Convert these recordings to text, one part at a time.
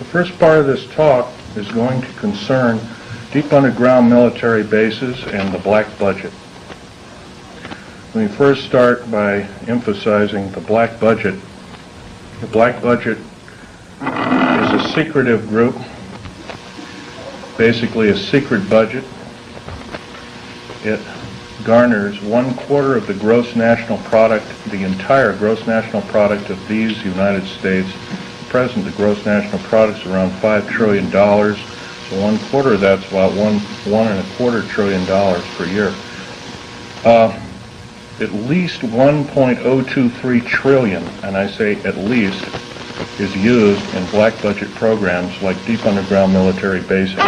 first part of this talk is going to concern deep underground military bases and the black budget. Let me first start by emphasizing the black budget. The black budget is a secretive group, basically a secret budget. It garners 1/4 of the gross national product, the entire gross national product of these United States. At present, the gross national product is around $5 trillion, so 1/4 of that's about $1.25 trillion per year. At least 1.023 trillion, and I say at least, is used in black budget programs like deep underground military bases.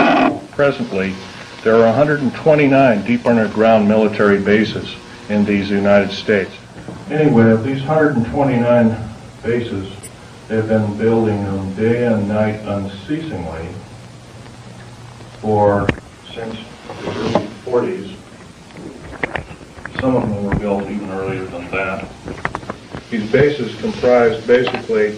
Presently, there are 129 deep underground military bases in these United States. Anyway, of these 129 bases, they've been building them day and night unceasingly since the early 40s. Some of them were built even earlier than that. These bases comprise basically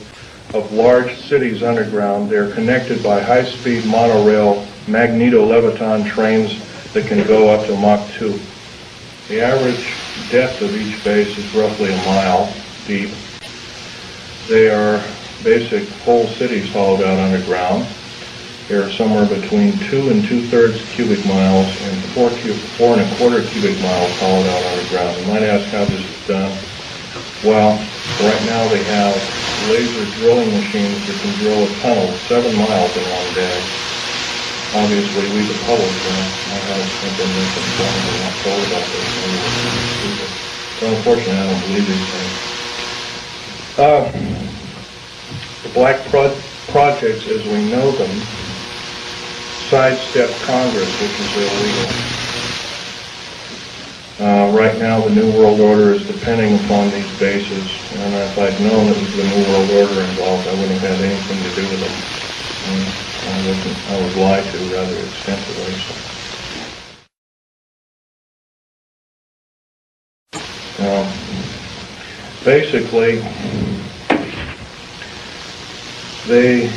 of large cities underground. They're connected by high-speed monorail magneto-leviton trains that can go up to Mach 2. The average depth of each base is roughly a mile deep. They are basic whole cities hollowed out underground. They are somewhere between 2 2/3 cubic miles and 4 1/4 cubic miles hollowed out underground. You might ask how this is done. Well, right now they have laser drilling machines that can drill a tunnel 7 miles in one day. Obviously, we the public might have been misinformed and not told about this. So unfortunately, I don't believe these things. The black projects, as we know them, sidestep Congress, which is illegal. Right now, the New World Order is depending upon these bases, and if I'd known it was the New World Order involved, I wouldn't have had anything to do with them. I would lie to rather extensively. So, basically, the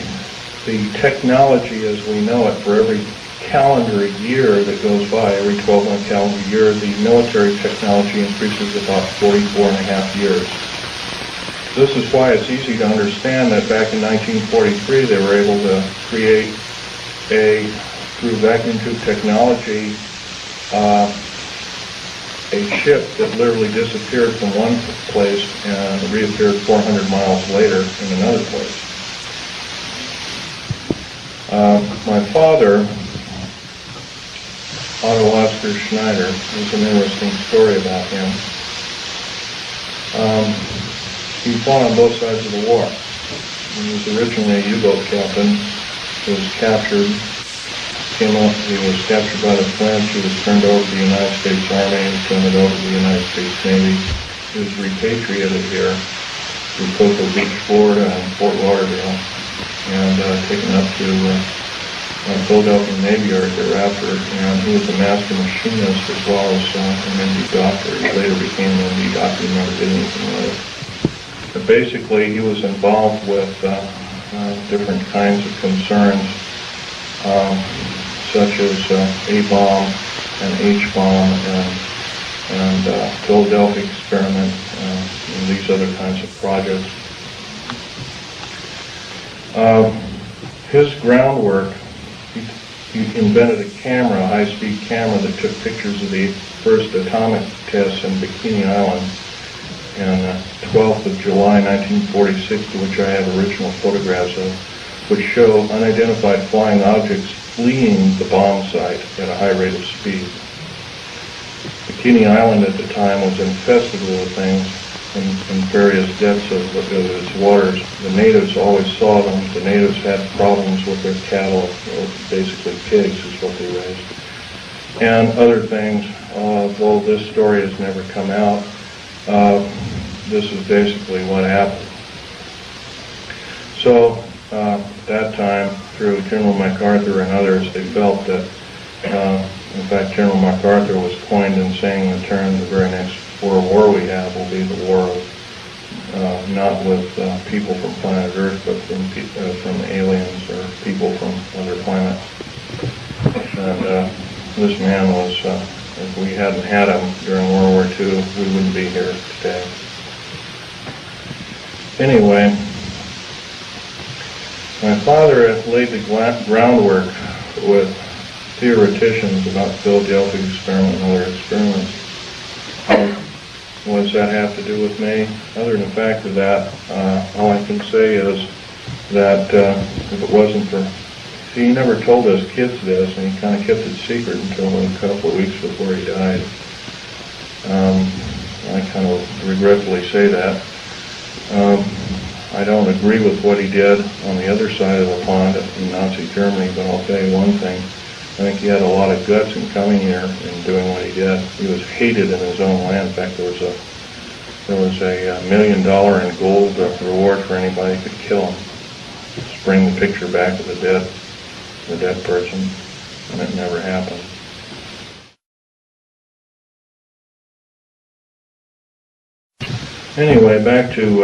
technology as we know it, for every calendar year that goes by, every 12-month calendar year, the military technology increases about 44.5 years. This is why it's easy to understand that back in 1943 they were able to create through vacuum tube technology, a ship that literally disappeared from one place and reappeared 400 miles later in another place. My father, Otto Schneider, there's an interesting story about him. He fought on both sides of the war. He was originally a U-boat captain. He was captured, he was captured by the French. He was turned over to the United States Army and turned over to the United States Navy. He was repatriated here to Cocoa Beach, Florida, and Fort Lauderdale, and taken up to Philadelphia Navy Yard thereafter, and he was a master machinist as well as an MD doctor. He later became an MD doctor and never did anything with it. But basically, he was involved with different kinds of concerns, such as A-bomb and H-bomb and Philadelphia experiment and these other kinds of projects. His groundwork, he invented a camera, a high-speed camera that took pictures of the first atomic tests in Bikini Island on the 12th of July, 1946, to which I have original photographs of, which show unidentified flying objects fleeing the bomb site at a high rate of speed. Bikini Island at the time was infested with things in various depths of its waters. The natives always saw them. The natives had problems with their cattle, basically pigs is what they raised, and other things. Well, this story has never come out. This is basically what happened. So, at that time, through General MacArthur and others, they felt that, in fact, General MacArthur was coined in saying the term, the very next World War we have will be the war of not with people from planet Earth, but from aliens or people from other planets. And this man was, if we hadn't had him during World War II, we wouldn't be here today. Anyway, my father laid the groundwork with theoreticians about the Philadelphia experiment and other experiments. What does that have to do with me? Other than the fact of that, all I can say is that if it wasn't for, he never told us kids this, and he kind of kept it secret until a couple of weeks before he died. I kind of regretfully say that. I don't agree with what he did on the other side of the pond in Nazi Germany, but I'll tell you one thing. I think he had a lot of guts in coming here and doing what he did. He was hated in his own land. In fact, there was a $1 million in gold reward for anybody who could kill him. Just bring the picture back of the dead person, and it never happened. Anyway, back to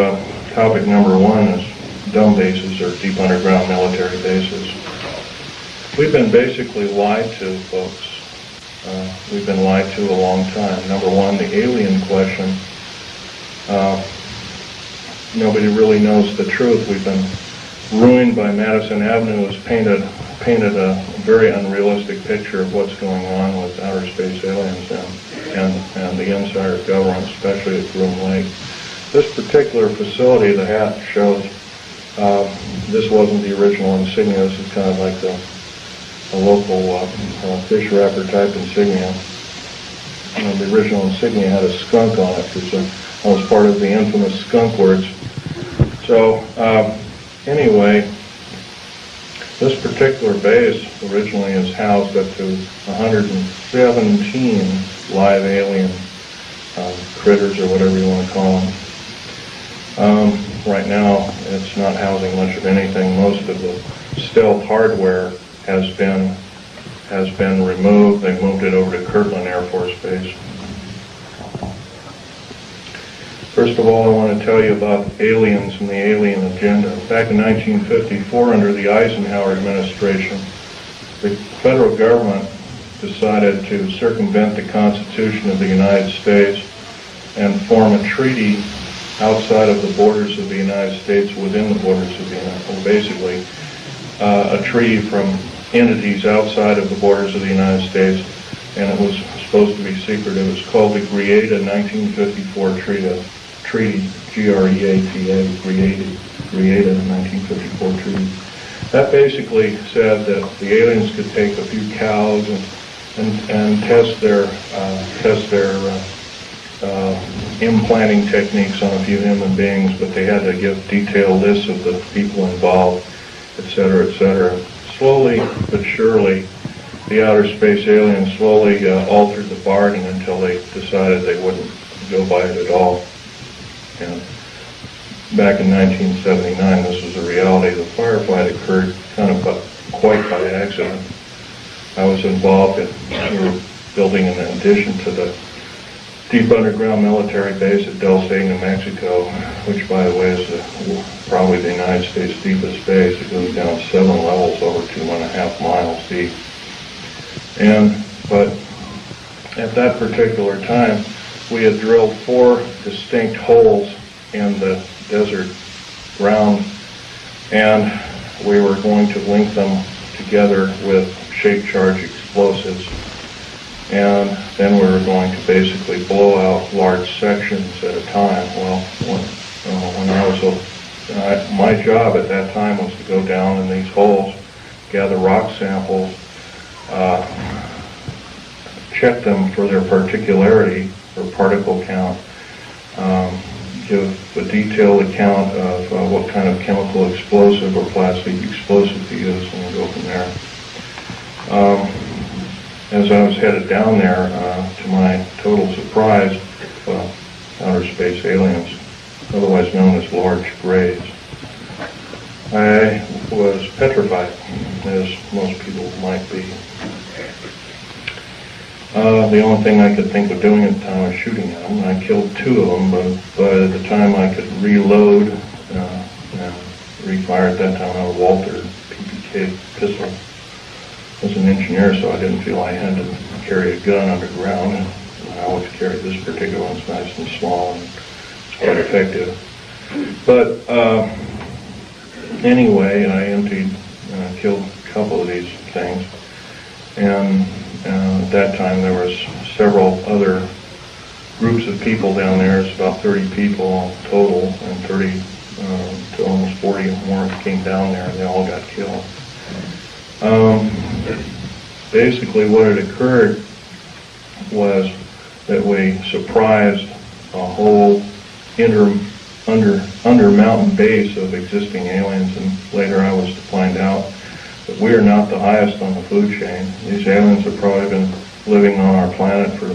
topic number one is dumb bases or deep underground military bases. We've been basically lied to, folks. We've been lied to a long time. Number one, the alien question. Nobody really knows the truth. We've been ruined by Madison Avenue, has painted a very unrealistic picture of what's going on with outer space aliens and the inside of government, especially at Groom Lake. This particular facility, the hat shows, this wasn't the original insignia. This is kind of like a local fish wrapper type insignia. And the original insignia had a skunk on it because that was part of the infamous skunk words. So anyway, this particular base originally is housed up to 117 live alien critters, or whatever you want to call them. Right now, it's not housing much of anything. Most of the stealth hardware has been removed. They moved it over to Kirtland Air Force Base. First of all, I want to tell you about aliens and the alien agenda. Back in 1954, under the Eisenhower administration, the federal government decided to circumvent the Constitution of the United States and form a treaty outside of the borders of the United States, within the borders of the United States, basically a treaty from entities outside of the borders of the United States, and it was supposed to be secret. It was called the Greada 1954 Treaty, G-R-E-A-T-A, Greada 1954 Treaty. That basically said that the aliens could take a few cows and test their implanting techniques on a few human beings, but they had to give detailed lists of the people involved, etc., etc. Slowly but surely, the outer space aliens slowly altered the bargain until they decided they wouldn't go by it at all. And back in 1979, this was a reality. The firefight occurred kind of quite by accident. I was involved in building an addition to the deep underground military base at Dulce, New Mexico, which, by the way, is probably the United States' deepest base. It goes down 7 levels over 2.5 miles deep. But at that particular time, we had drilled 4 distinct holes in the desert ground, and we were going to link them together with shape charge explosives. And then we were going to basically blow out large sections at a time. Well, when I was my job at that time was to go down in these holes, gather rock samples, check them for their particularity or particle count, give a detailed account of what kind of chemical explosive or plastic explosive to use, and go from there. As I was headed down there, to my total surprise, outer space aliens, otherwise known as large grays, I was petrified, as most people might be. The only thing I could think of doing at the time was shooting at them. I killed 2 of them, but by the time I could reload and refire at that time, I had a Walter PPK pistol. I was an engineer, so I didn't feel I had to carry a gun underground. I always carried this particular one. It's nice and small, and it's quite effective. But anyway, I emptied, killed a couple of these things, and at that time there was several other groups of people down there. It's about 30 people total, and 30 to almost 40 or more came down there, and they all got killed. Basically what had occurred was that we surprised a whole under mountain base of existing aliens, and later I was to find out that we are not the highest on the food chain. These aliens have probably been living on our planet for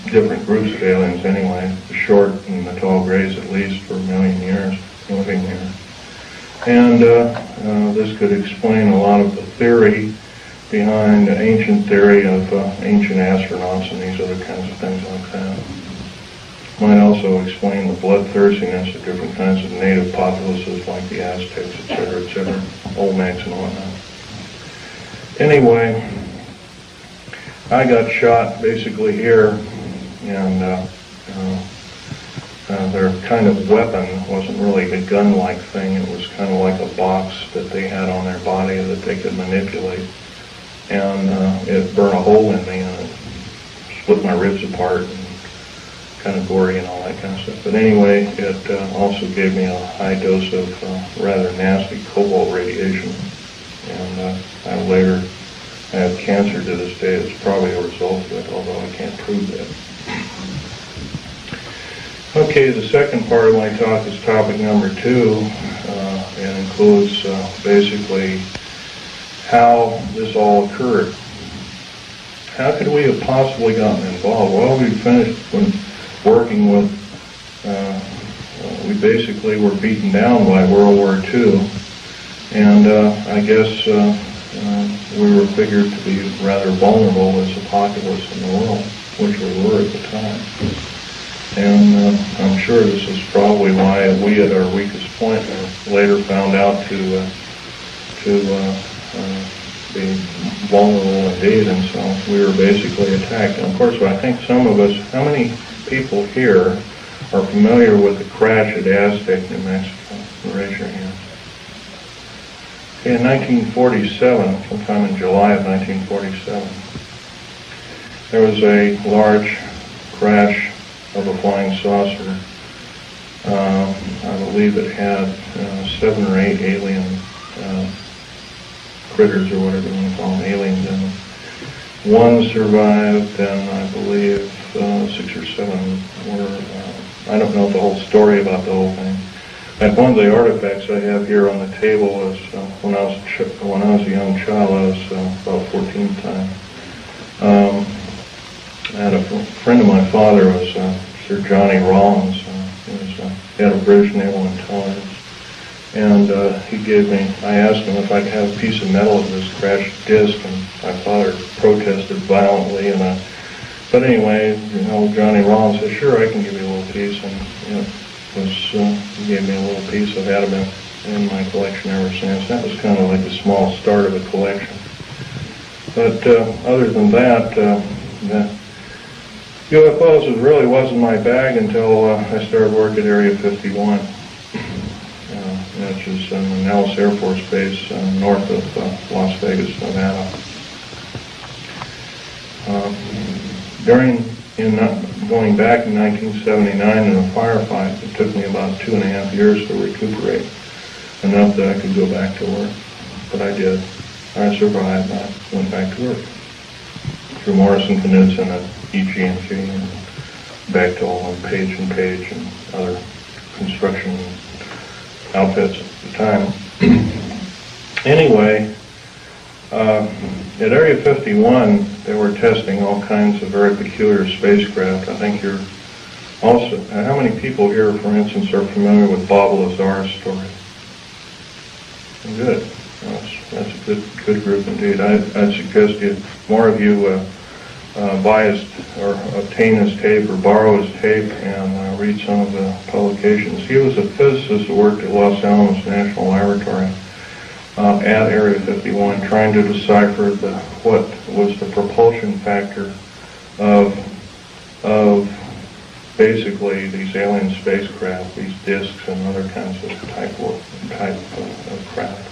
different groups of aliens anyway, the short and the tall grays at least, for a million years living there. And this could explain a lot of the theory behind the ancient theory of ancient astronauts and these other kinds of things like that. Might also explain the bloodthirstiness of different kinds of native populaces like the Aztecs, etc., Olmecs and whatnot. Anyway, I got shot basically here, and their kind of weapon wasn't really a gun-like thing. It was kind of like a box that they had on their body that they could manipulate. And it burned a hole in me, and it split my ribs apart, and kind of gory and all that kind of stuff. But anyway, it also gave me a high dose of rather nasty cobalt radiation. And I later have cancer to this day. It's probably a result of it, although I can't prove that. Okay, the second part of my talk is topic number 2, and includes basically how this all occurred. How could we have possibly gotten involved? Well, we finished working with, we basically were beaten down by World War II, and I guess we were figured to be rather vulnerable as a populace in the world, which we were at the time. And I'm sure this is probably why we at our weakest point later found out to be vulnerable indeed, and so we were basically attacked. And of course, I think some of us, how many people here are familiar with the crash at Aztec, New Mexico? Raise your hand. Okay, in 1947, sometime in July of 1947, there was a large crash of a flying saucer. I believe it had 7 or 8 alien critters, or whatever you want to call them, aliens in them. 1 survived, and I believe 6 or 7 were, I don't know the whole story about the whole thing. And one of the artifacts I have here on the table is when I was a young child, I was about 14 at the time. I had a friend of my father was Sir Johnny Rawlins. He had a British Naval Intelligence. And he gave me, I asked him if I could have a piece of metal of this crashed disc, and my father protested violently. But anyway, Johnny Rollins said, sure, I can give you a little piece. And he gave me a little piece. I've had them in my collection ever since. That was kind of like a small start of a collection. But other than that, UFOs really wasn't my bag until I started work at Area 51. Which is in the Nellis Air Force Base north of Las Vegas, Nevada. Going back in 1979 in a firefight, it took me about 2.5 years to recuperate, enough that I could go back to work. But I did. I survived. I went back to work through Morrison Knudsen at EG&G and Bechtel and Page and Page and other construction outfits at the time. Anyway, at Area 51, they were testing all kinds of very peculiar spacecraft. I think you're also, how many people here, for instance, are familiar with Bob Lazar's story? Good. That's a good group indeed. I'd suggest more of you buy his, or obtain his tape, or borrow his tape, and read some of the publications. He was a physicist who worked at Los Alamos National Laboratory at Area 51, trying to decipher what was the propulsion factor of basically these alien spacecraft, these discs and other kinds of type of craft.